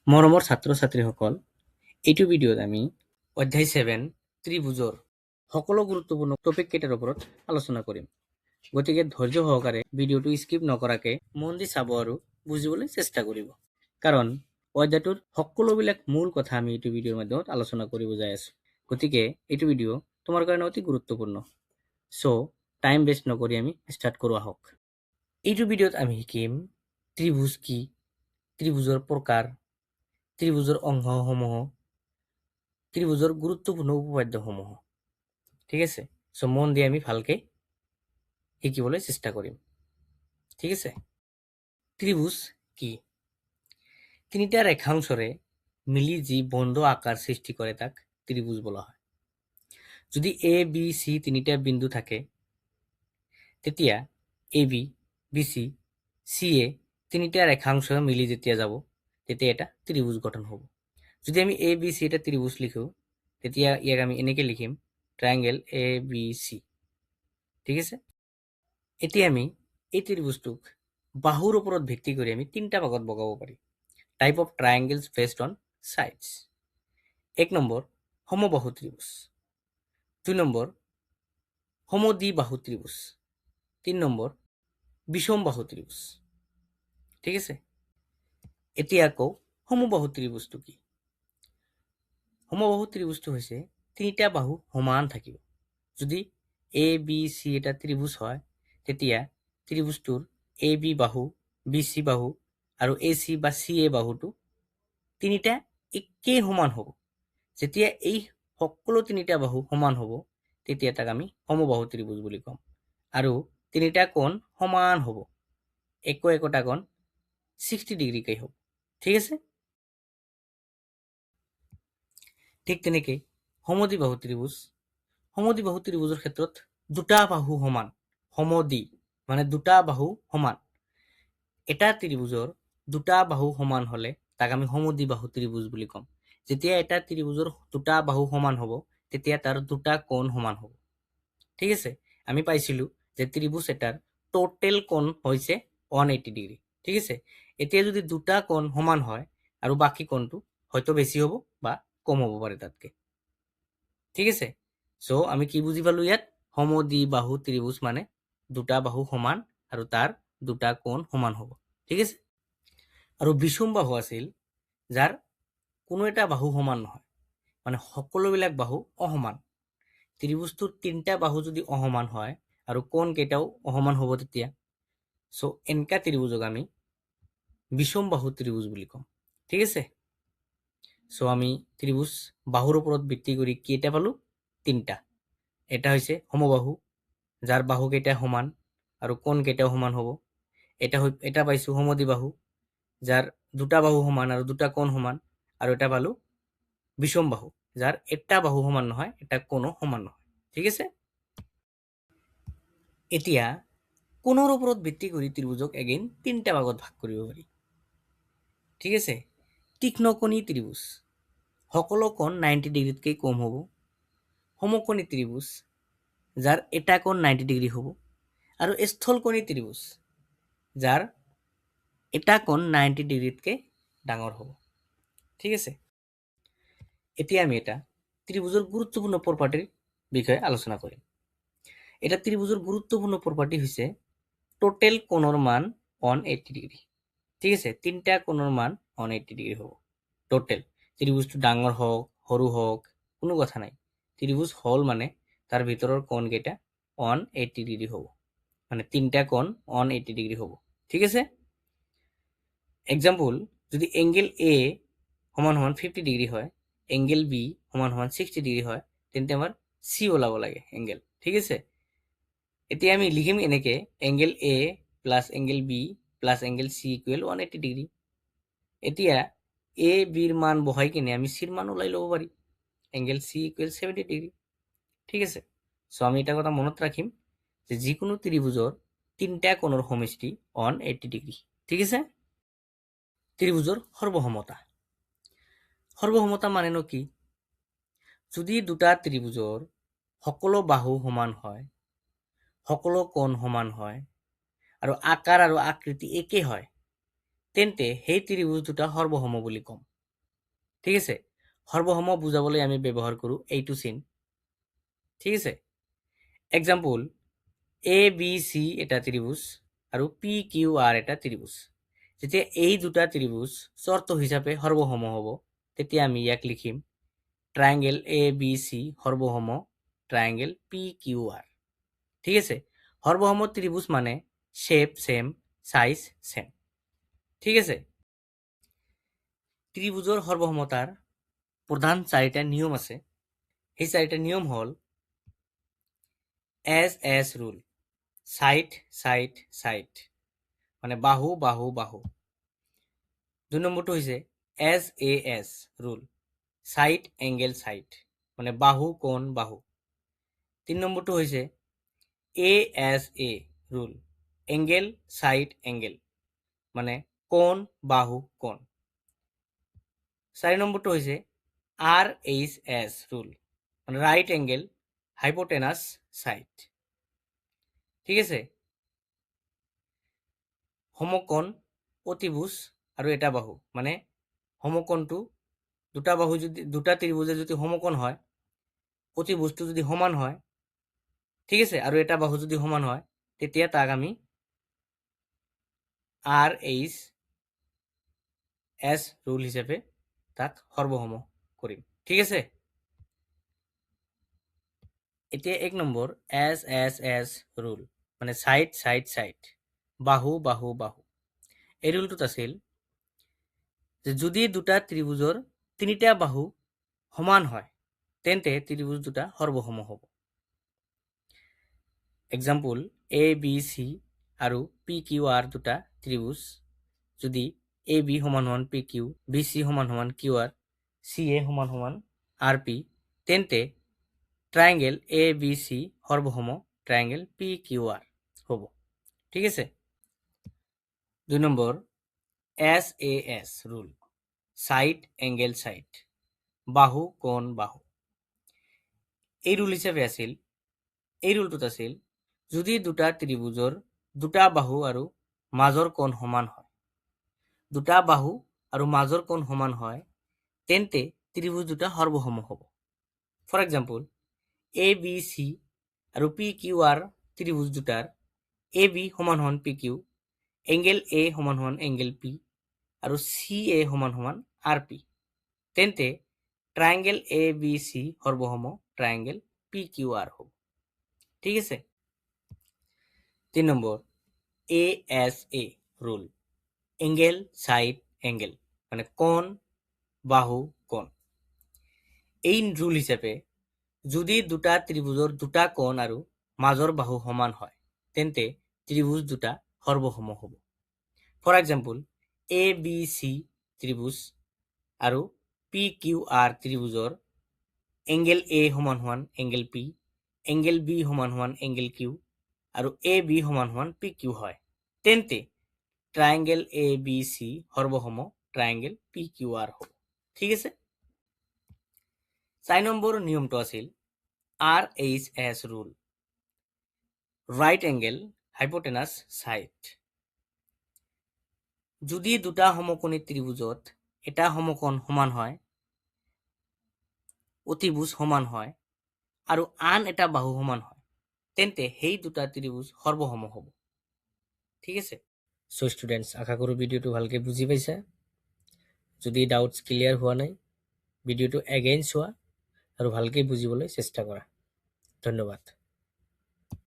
মৰমৰ ছাত্ৰ ছাত্ৰীসকল, এইটো ভিডিঅ'ত আমি অধ্যায় 7 ত্ৰিভুজৰ সকলো গুৰুত্বপূৰ্ণ টপিক কেইটাৰ ওপৰত আলোচনা কৰিম। গতিকে ধৈৰ্য সহকাৰে ভিডিঅ'টো স্কিপ নকৰাকে মন দি চাব আৰু বুজিবলৈ চেষ্টা কৰিব। কাৰণ অধ্যায়টোৰ সকলোবিলাক মূল কথা আমি এইটো ভিডিঅ'ৰ মাধ্যমত আলোচনা কৰিব যাই আছো। গতিকে এইটো ভিডিঅ' তোমাৰ কাৰণে অতি গুৰুত্বপূৰ্ণ। চ' টাইম ৱেষ্ট নকৰি আমি ষ্টাৰ্ট কৰোঁ আহক। এইটো ভিডিঅ'ত আমি শিকিম ত্ৰিভুজ কি, ত্ৰিভুজৰ প্ৰকাৰ, ত্ৰিভুজৰ অংশসমূহ, ত্ৰিভুজৰ গুৰুত্বপূৰ্ণ উপপাদ্যসমূহ। ঠিক আছে, চ' মন দি আমি ভালকে শিকিবলৈ চেষ্টা কৰিম। ঠিক আছে, ত্ৰিভুজ কি? তিনিটা ৰেখাংশৰে মিলি যি বন্ধ আকাৰ সৃষ্টি কৰে তাক ত্ৰিভুজ বোলা হয়। যদি এ বি চি তিনিটা বিন্দু থাকে তেতিয়া A B B C C এ তিনিটা ৰেখাংশ মিলি যেতিয়া যাব তেতিয়া এটা ত্ৰিভুজ গঠন হ'ব। যদি আমি এ বি চি এটা ত্ৰিভুজ লিখো তেতিয়া ইয়াক আমি এনেকে লিখিম ট্ৰায়াঙ্গেল এ বি চি। ঠিক আছে, এতিয়া আমি এই ত্ৰিভুজটোক বাহুৰ ওপৰত ভিত্তি কৰি আমি তিনিটা ভাগত ভগাব পাৰি। Type of triangles based on sides. 1 number সমবাহু ত্ৰিভুজ, 2 নম্বৰ সমদ্বিবাহু ত্ৰিভুজ, 3 নম্বৰ বিষমবাহু ত্ৰিভুজ। ঠিক আছে, এতিয়া আকৌ সমবাহু ত্ৰিভুজটো কি? সমবাহু ত্ৰিভুজটো হৈছে তিনিটা বাহু সমান থাকিব। যদি এ বি চি এটা ত্ৰিভুজ হয় তেতিয়া ত্ৰিভুজটোৰ এ বি বাহু, বি চি বাহু আৰু এ চি বা চি এ বাহুটো তিনিটা একেই সমান হ'ব। যেতিয়া এই সকলো তিনিটা বাহু সমান হ'ব তেতিয়া তাক আমি সমবাহু ত্ৰিভুজ বুলি ক'ম। আৰু তিনিটা কোণ সমান হ'ব, একোটা কোণ 60 ডিগ্ৰীকৈ হ'ব। ঠিক আছে, ঠিক তেনেকৈ সমদ্বিবাহু ত্ৰিভুজ, সমদ্বিবাহু ত্ৰিভুজৰ ক্ষেত্ৰত দুটা বাহু সমান, সমদ্বি মানে দুটা বাহু সমান। এটা ত্ৰিভুজৰ দুটা বাহু সমান হলে তাক আমি সমদ্বিবাহু ত্ৰিভুজ বুলি ক'ম। যেতিয়া এটা ত্ৰিভুজৰ দুটা বাহু সমান হ'ব তেতিয়া তাৰ দুটা কোণ সমান হ'ব। ঠিক আছে, আমি পাইছিলো যে ত্ৰিভুজ এটাৰ টোটেল কোণ হৈছে 180 ডিগ্ৰী। ঠিক আছে, এতিয়া যদি দুটা কোণ সমান হয় আৰু বাকী কোণটো হয়তো বেছি হ'ব বা কম হ'ব পাৰে তাতকে। ঠিক আছে, চ' আমি কি বুজি পালো ইয়াত? সমদ্বিবাহু ত্ৰিভুজ মানে দুটা বাহু সমান আৰু তাৰ দুটা কোণ সমান হ'ব। ঠিক আছে, আৰু বিষমবাহু আছিল যাৰ কোনো এটা বাহু সমান নহয়, মানে সকলোবিলাক বাহু অসমান। ত্ৰিভুজটোৰ তিনিটা বাহু যদি অসমান হয় আৰু কোণ কেইটাও অসমান হ'ব তেতিয়া চ' এনেকা ত্ৰিভুজক আমি বিষমবাহু ত্ৰিভুজ বুলি ক'ম। ঠিক আছে, চ' আমি ত্ৰিভুজ বাহুৰ ওপৰত ভিত্তি কৰি কেইটা পালো? তিনিটা। এটা হৈছে সমবাহু যাৰ বাহু কেইটা সমান আৰু কোণ কেইটাও সমান হ'ব। এটা পাইছো সমদ্বিবাহু যাৰ দুটা বাহু সমান আৰু দুটা কোণ সমান। আৰু এটা পালো বিষমবাহু যাৰ এটা বাহু সমান নহয়, এটা কোণো সমান নহয়। ঠিক আছে, এতিয়া কোণৰ ওপৰত ভিত্তি কৰি ত্ৰিভুজক এগেইন তিনিটা ভাগত ভাগ কৰিব পাৰি। ঠিক আছে, তীক্ষ্ণকোণী ত্ৰিভুজ, সকলো কোণ 90 ডিগ্ৰীতকৈ কম হ'ব। সমকোণী ত্ৰিভুজ যাৰ এটা কোণ 90 ডিগ্ৰী হ'ব। আৰু স্থলকোণী ত্ৰিভুজ যাৰ এটা কোণ 90 ডিগ্ৰীতকৈ ডাঙৰ হ'ব। ঠিক আছে, এতিয়া আমি এটা ত্ৰিভুজৰ গুৰুত্বপূৰ্ণ প্ৰপাৰ্টিৰ বিষয়ে আলোচনা কৰিম। এটা ত্ৰিভুজৰ গুৰুত্বপূৰ্ণ প্ৰপাৰ্টি হৈছে টোটেল কোণৰ মান 180 ডিগ্ৰী। ঠিক আছে, তিনিটা কোণৰ মান 180 ডিগ্ৰী হ'ব টোটেল। ত্ৰিভুজটো ডাঙৰ হওক সৰু হওক কোনো কথা নাই, ত্ৰিভুজ হল মানে তাৰ ভিতৰৰ কোণ কেইটা 180 ডিগ্ৰী হ'ব, মানে তিনিটা কোণ 180 ডিগ্ৰী হ'ব। ঠিক আছে, এক্সাম্পল, যদি এংগেল এ সমান 50 ডিগ্ৰী হয়, এংগেল বি সমান 60 ডিগ্ৰী হয়, তেন্তে আমাৰ চি ওলাব লাগে এংগেল। ঠিক আছে, এতিয়া আমি লিখিম এনেকে angle A plus angle B plus angle C equal 180 degree. এতিয়া এ বিৰ মান বহাই কিনে আমি চিৰ মান ওলাই ল'ব পাৰি, এংগেল চি ইকুৱেল 70 ডিগ্ৰী। ঠিক আছে, চ' আমি এটা কথা মনত ৰাখিম যে যিকোনো ত্ৰিভুজৰ তিনিটা কোণৰ সমষ্টি 180 ডিগ্ৰী। ঠিক আছে, ত্ৰিভুজৰ সৰ্বসমতা। সৰ্বসমতা মানেনো কি? যদি দুটা ত্ৰিভুজৰ সকলো বাহু সমান হয়, সকলো কোণ সমান হয় আৰু আকাৰ আৰু আকৃতি একে হয়, তেন্তে সেই ত্ৰিভুজ দুটা সৰ্বসম বুলি ক'ম। ঠিক আছে, সৰ্বসম বুজাবলৈ আমি ব্যৱহাৰ কৰোঁ এইটো চিন। ঠিক আছে, এক্সাম্পল ABC এটা ত্ৰিভুজ আৰু PQR এটা ত্ৰিভুজ। যেতিয়া এই দুটা ত্ৰিভুজ চৰ্ত হিচাপে সৰ্বসম হ'ব, তেতিয়া আমি ইয়াক লিখিম ট্ৰায়াঙ্গেল ABC সৰ্বসম ট্ৰায়াঙ্গেল PQR। ঠিক আছে, সৰ্বসম ত্ৰিভুজ মানে শেপ সেম, সাইজ সেম। ঠিক আছে, ত্ৰিভুজৰ সৰ্বসমতাৰ প্ৰধান 4টা নিয়ম আছে। সেই 4টা নিয়ম হ'ল এস ৰুল, সাইড সাইড সাইড মানে বাহু বাহু বাহু। 2 নম্বৰটো হৈছে এস ৰুল, সাইড এংগেল সাইড মানে বাহু কোণ বাহু। 3 নম্বৰটো হৈছে AESA rule, angle side angle মানে কোণ বাহু কোণ। 4 নম্বৰটো হৈছে RHS ৰুল মানে ৰাইট এংগেল হাইপোটেনাস সাইড। ঠিক আছে, সমকোণ অতিভুজ আৰু এটা বাহু মানে সমকোণটো দুটা ত্ৰিভুজে যদি সমকোণ হয়, অতিভুজটো যদি সমান হয়, ঠিক আছে, আৰু এটা বাহু যদি সমান হয়, তেতিয়া তাক আমি RHS ৰুল হিচাপে তাক সৰ্বসম কৰিম। ঠিক আছে, এতিয়া 1 নম্বৰ এস ৰুল মানে সাইড সাইড সাইড বাহু বাহু বাহু। এই ৰুলটোত আছিল যে যদি দুটা ত্ৰিভুজৰ 3টা বাহু সমান হয়, তেন্তে ত্ৰিভুজ দুটা সৰ্বসম হ'ব। এক্সাম্পল ABC আৰু PQR দুটা ত্ৰিভুজ যদি AB সমান সমান PQ, BC সমান সমান QR, CA সমান সমান RP, তেন্তে ট্রায়াঙ্গেল ABC সৰ্বসম ট্ৰায়াঙ্গেল PQR হ'ব। ঠিক আছে, 2 number SAS rule, side angle side বাহু কোণ বাহু। এই ৰুল হিচাপে আছিল, এই ৰুলটোত আছিল যদি দুটা ত্ৰিভুজৰ দুটা বাহু আৰু মাজৰ কোণ সমান হয়, দুটা বাহু আৰু মাজৰ কোণ সমান হয়, তেন্তে ত্ৰিভুজ দুটা সৰ্বসম হ'ব। ফৰ এক্সাম্পল ABC আৰু PQR ত্ৰিভুজ দুটাৰ AB সমান সমান PQ, এংগেল A সমান সমান এংগেল P আৰু CA সমান সমান RP, তেন্তে ট্ৰায়াঙ্গেল ABC সৰ্বসম ট্ৰায়াঙ্গেল PQR হ'ব। ঠিক আছে, 3 number ASA rule, angle side angle মানে কোণ বাহু কোণ। এই ৰুল হিচাপে যদি দুটা ত্ৰিভুজৰ দুটা কোণ আৰু মাজৰ বাহু সমান হয়, তেন্তে ত্ৰিভুজ দুটা সৰ্বসম হ'ব। ফৰ এক্সাম্পল ABC ত্ৰিভুজ আৰু PQR ত্ৰিভুজৰ এংগেল A সমান সমান এংগেল P, এংগেল B সমান সমান এংগেল Q আৰু AB সমান সমান PQ হয়, তেন্তে ট্ৰায়াঙ্গেল ABC সৰ্বসম ট্ৰায়াঙ্গেল PQR হ'ব। ঠিক আছে, 4 নম্বৰ নিয়মটো আছিল RHS rule, right angle hypotenuse side. যদি দুটা সমকোণী ত্ৰিভুজত এটা সমকোণ সমান হয়, অতিভুজ সমান হয় আৰু আন এটা বাহু সমান হয়, তেন্তে সেই দুটা ত্ৰিভুজ সৰ্বসম হ'ব। ঠিক আছে, সো স্টুডেন্টস, আশা কৰোঁ ভিডিঅ'টো ভালকৈ বুজি পাইছা। যদি ডাউটছ ক্লিয়াৰ হোৱা নাই, ভিডিঅ'টো এগেইন চোৱা আৰু ভালকৈ বুজিবলৈ চেষ্টা কৰা। ধন্যবাদ।